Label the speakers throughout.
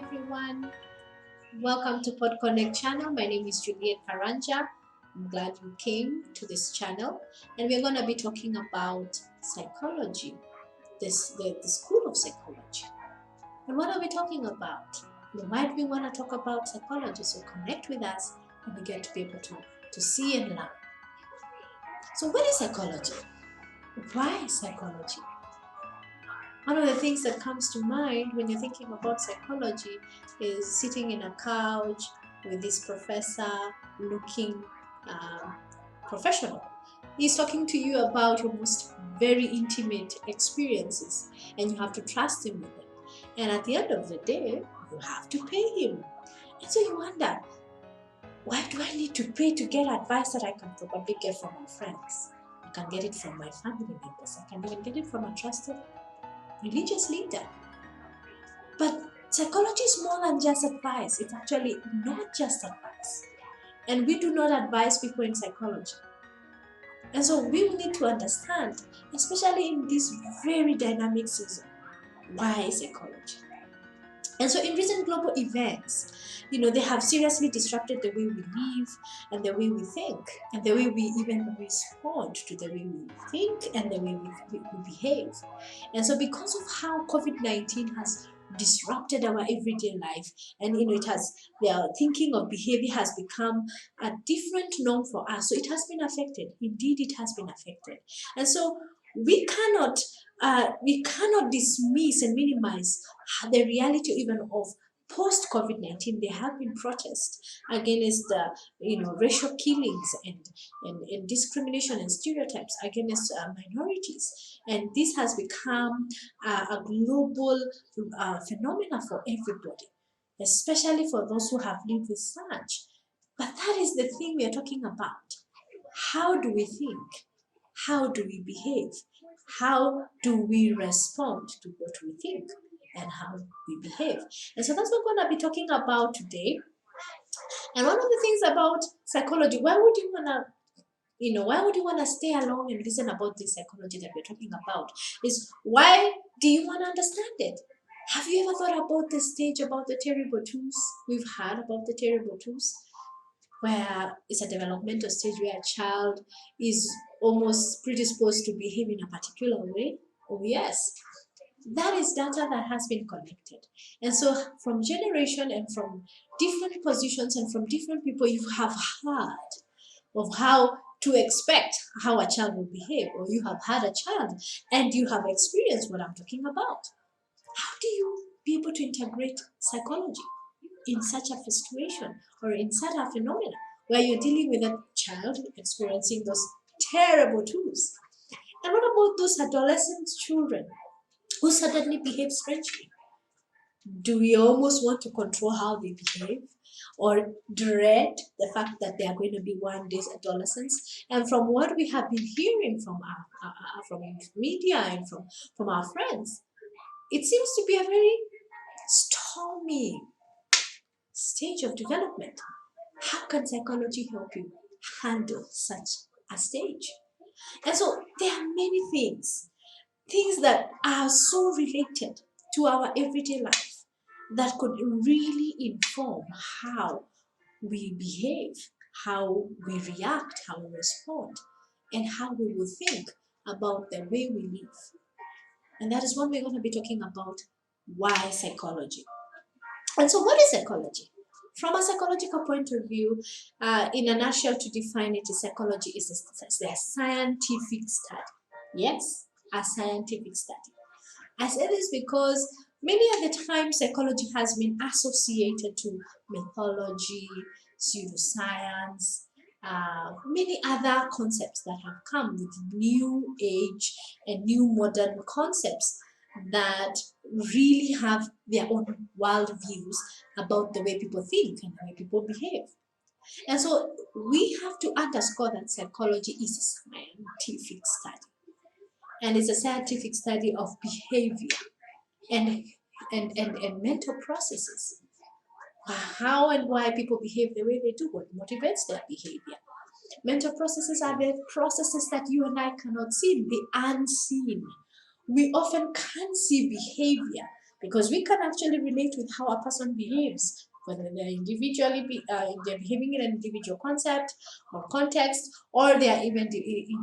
Speaker 1: everyone. Welcome to Pod Connect channel. My name is Juliet Karanja. I'm glad you came to this channel, and we're going to be talking about psychology, the school of psychology. And what are we talking about? Why do we want to talk about psychology? So connect with us, and we get to be able to see and learn. So what is psychology? Why psychology? One of the things that comes to mind when you're thinking about psychology is sitting in a couch with this professor looking professional. He's talking to you about your most very intimate experiences, and you have to trust him with it. And at the end of the day, you have to pay him. And so you wonder, why do I need to pay to get advice that I can probably get from my friends? I can get it from my family members. I can even get it from a trusted religious leader. But psychology is more than just advice. It's actually not just advice. And we do not advise people in psychology. And so we will need to understand, especially in this very dynamic season, why psychology. And so in recent global events, they have seriously disrupted the way we live and the way we think and the way we even respond to the way we think and the way we behave. And so because of how COVID-19 has disrupted our everyday life, and the thinking of behavior has become a different norm for us. So it has been affected. Indeed, it has been affected. And so we cannot dismiss and minimize the reality even of post COVID-19. There have been protests against racial killings and discrimination and stereotypes against minorities, and this has become a global phenomena for everybody, especially for those who have lived with such. But that is the thing we are talking about. How do we think? How do we behave? How do we respond to what we think and how we behave? And so that's what we're going to be talking about today. And one of the things about psychology, why would you want to stay along and listen about this psychology that we're talking about? Is why do you want to understand it? Have you ever thought about the stage about the terrible twos? We've heard about the terrible twos, where it's a developmental stage where a child is almost predisposed to behave in a particular way. Oh yes, that is data that has been collected. And so from generation and from different positions and from different people, you have heard of how to expect how a child will behave, or you have had a child and you have experienced what I'm talking about. How do you be able to integrate psychology in such a situation or in such a phenomenon where you're dealing with a child experiencing those terrible tools? And what about those adolescent children who suddenly behave strangely? Do we almost want to control how they behave or dread the fact that they are going to be one day's adolescents? And from what we have been hearing from from media and from our friends, it seems to be a very stormy stage of development. How can psychology help you handle such a stage? And so there are many things that are so related to our everyday life that could really inform how we behave, how we react, how we respond, and how we will think about the way we live. And that is what we're going to be talking about, why psychology. And so what is psychology? From a psychological point of view, in a nutshell, to define it, psychology is a scientific study. Yes, a scientific study. I say this because many of the time psychology has been associated to mythology, pseudoscience, many other concepts that have come with new age and new modern concepts that really have their own world views about the way people think and the way people behave. And so we have to underscore that psychology is a scientific study. And it's a scientific study of behavior and mental processes. How and why people behave the way they do, what motivates their behavior. Mental processes are the processes that you and I cannot see, the unseen. We often can't see behavior because we can actually relate with how a person behaves, whether they're they're behaving in an individual concept or context, or they are even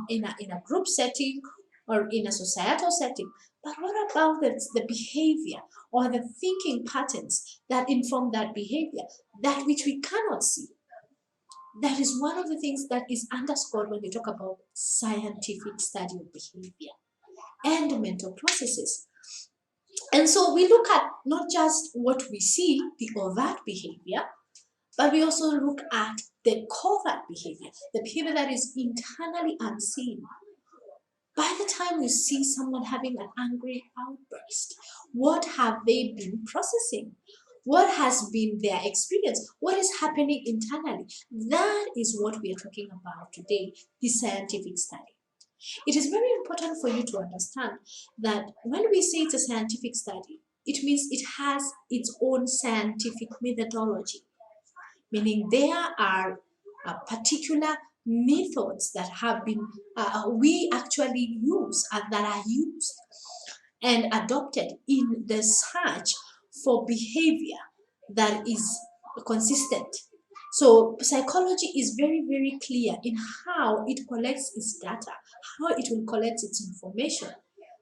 Speaker 1: in a group setting or in a societal setting. But what about the behavior or the thinking patterns that inform that behavior, that which we cannot see? That is one of the things that is underscored when we talk about scientific study of behavior and mental processes. And so we look at not just what we see, the overt behavior, but we also look at the covert behavior, the behavior that is internally unseen. By the time you see someone having an angry outburst, what have they been processing? What has been their experience? What is happening internally? That is what we are talking about today, the scientific study. It is very important for you to understand that when we say it's a scientific study, it means it has its own scientific methodology, meaning there are particular methods that have been we actually use and that are used and adopted in the search for behavior that is consistent. So psychology is very, very clear in how it collects its data, how it will collect its information,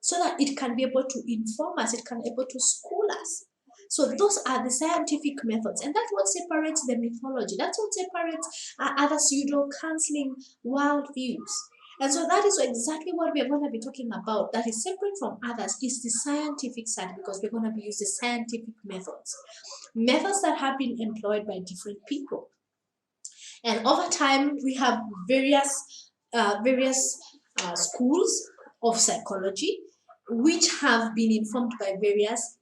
Speaker 1: so that it can be able to inform us, it can be able to school us. So those are the scientific methods, and that's what separates the mythology. That's what separates other pseudo-counseling worldviews. And so that is exactly what we are going to be talking about. That is separate from others is the scientific side, because we're going to be using scientific methods, methods that have been employed by different people. And over time, we have various schools of psychology which have been informed by various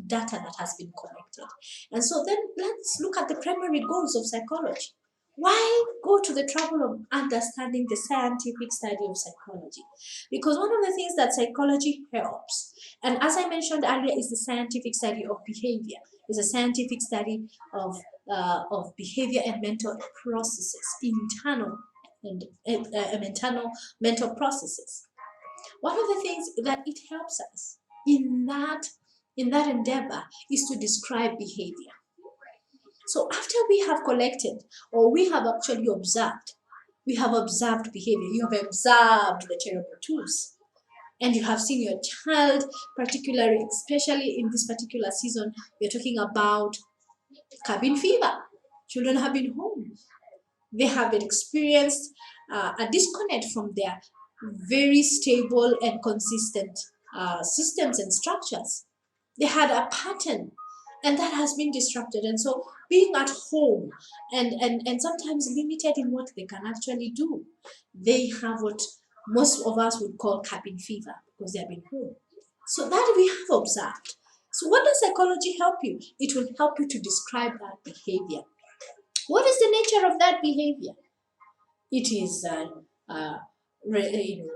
Speaker 1: data that has been collected. And so then let's look at the primary goals of psychology. Why go to the trouble of understanding the scientific study of psychology? Because one of the things that psychology helps, and as I mentioned earlier, is the scientific study of behavior, is a scientific study of behavior and mental processes, internal and mental processes. One of the things that it helps us in that endeavor is to describe behavior. So after we have collected, or we have actually observed, we have observed behavior. You have observed the terrible twos, and you have seen your child, particularly, especially in this particular season, we're talking about cabin fever. Children have been home. They have experienced a disconnect from their very stable and consistent systems and structures. They had a pattern, and that has been disrupted. And so being at home and sometimes limited in what they can actually do, they have what most of us would call cabin fever because they have been home. So that we have observed. So what does psychology help you? It will help you to describe that behavior. What is the nature of that behavior? It is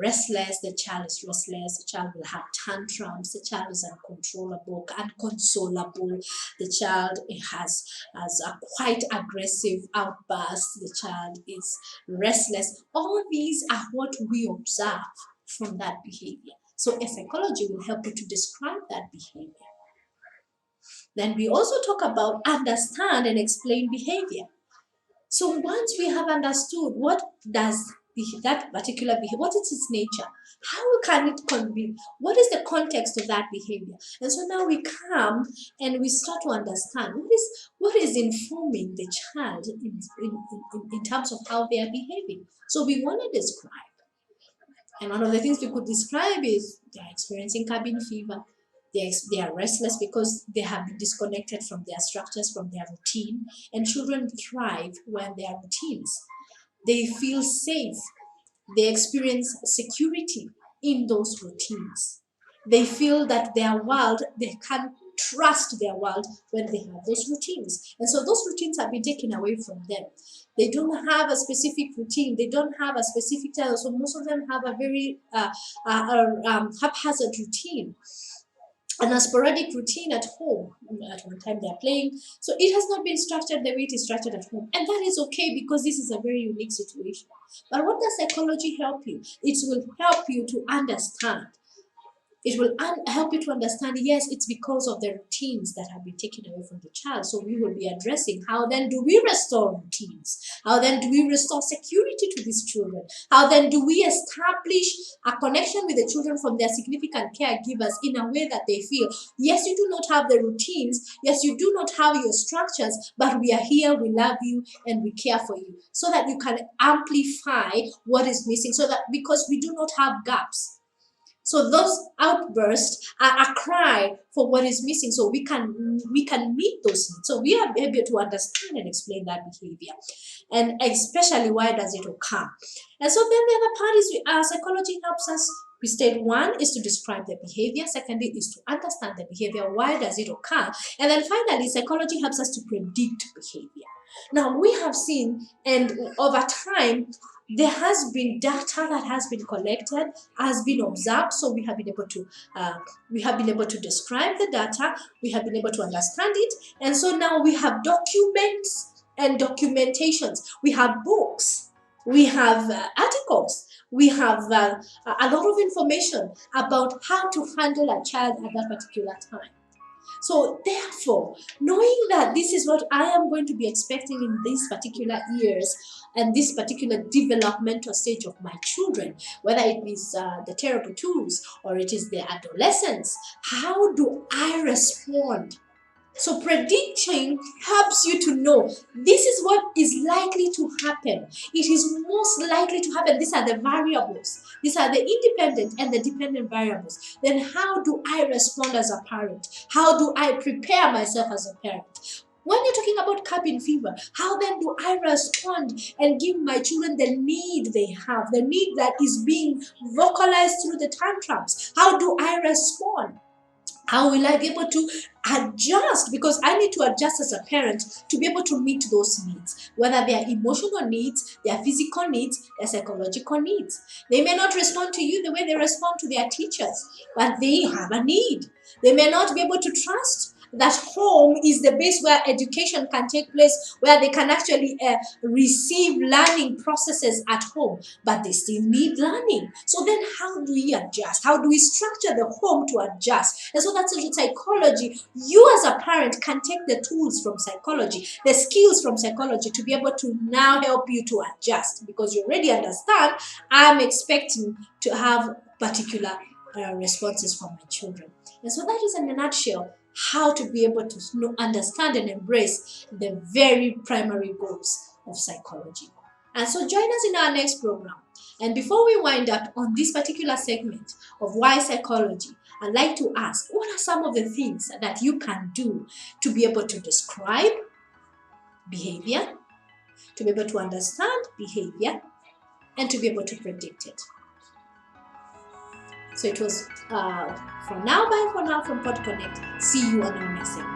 Speaker 1: restless. The child is restless. The child will have tantrums. The child is uncontrollable, unconsolable. The child has a quite aggressive outburst. The child is restless. All these are what we observe from that behavior. So a psychology will help you to describe that behavior. Then we also talk about understand and explain behavior. So once we have understood what does that particular behavior, what is its nature, how can it convey, what is the context of that behavior? And so now we come and we start to understand what is informing the child in terms of how they are behaving. So we want to describe. And one of the things we could describe is they are experiencing cabin fever. They are restless because they have been disconnected from their structures, from their routine. And children thrive when there are routines. They feel safe. They experience security in those routines. They feel that their world, they can trust their world when they have those routines. And so those routines have been taken away from them. They don't have a specific routine. They don't have a specific time. So most of them have a very haphazard routine and a sporadic routine at home. At one time they are playing. So it has not been structured the way it is structured at home. And that is okay because this is a very unique situation. But what does psychology help you? It will help you to understand It will help you to understand, yes, it's because of the routines that have been taken away from the child. So we will be addressing how then do we restore routines? How then do we restore security to these children? How then do we establish a connection with the children from their significant caregivers in a way that they feel, yes, you do not have the routines, yes, you do not have your structures, but we are here, we love you, and we care for you, so that you can amplify what is missing, so that because we do not have gaps. So those outbursts are a cry for what is missing, so we can meet those needs. So we are able to understand and explain that behavior, and especially why does it occur. And so then the other part is psychology helps us. We state one is to describe the behavior, secondly is to understand the behavior, why does it occur, and then finally psychology helps us to predict behavior. Now we have seen, and over time there has been data that has been collected, has been observed, so we have been able to describe the data, we have been able to understand it, and so now we have documents and documentations, we have books, we have articles, we have a lot of information about how to handle a child at that particular time. So therefore, knowing that this is what I am going to be expecting in these particular years and this particular developmental stage of my children, whether it is the terrible twos or it is the adolescence, how do I respond? So predicting helps you to know this is what is likely to happen. It is most likely to happen. These are the variables. These are the independent and the dependent variables. Then how do I respond as a parent? How do I prepare myself as a parent? When you're talking about cabin fever, how then do I respond and give my children the need they have, the need that is being vocalized through the tantrums? How do I respond? How will I be able to adjust? Because I need to adjust as a parent to be able to meet those needs, whether they are emotional needs, their physical needs, their psychological needs. They may not respond to you the way they respond to their teachers, but they have a need. They may not be able to trust that home is the base where education can take place, where they can actually receive learning processes at home, but they still need learning. So then how do we adjust? How do we structure the home to adjust? And so that's in psychology. You as a parent can take the tools from psychology, the skills from psychology to be able to now help you to adjust, because you already understand I'm expecting to have particular responses from my children. And so that is in a nutshell how to be able to understand and embrace the very primary goals of psychology. And so join us in our next program. And before we wind up on this particular segment of why psychology, I'd like to ask, what are some of the things that you can do to be able to describe behavior, to be able to understand behavior, and to be able to predict it? So it was for now, bye for now from Pod Connect. See you on our next segment.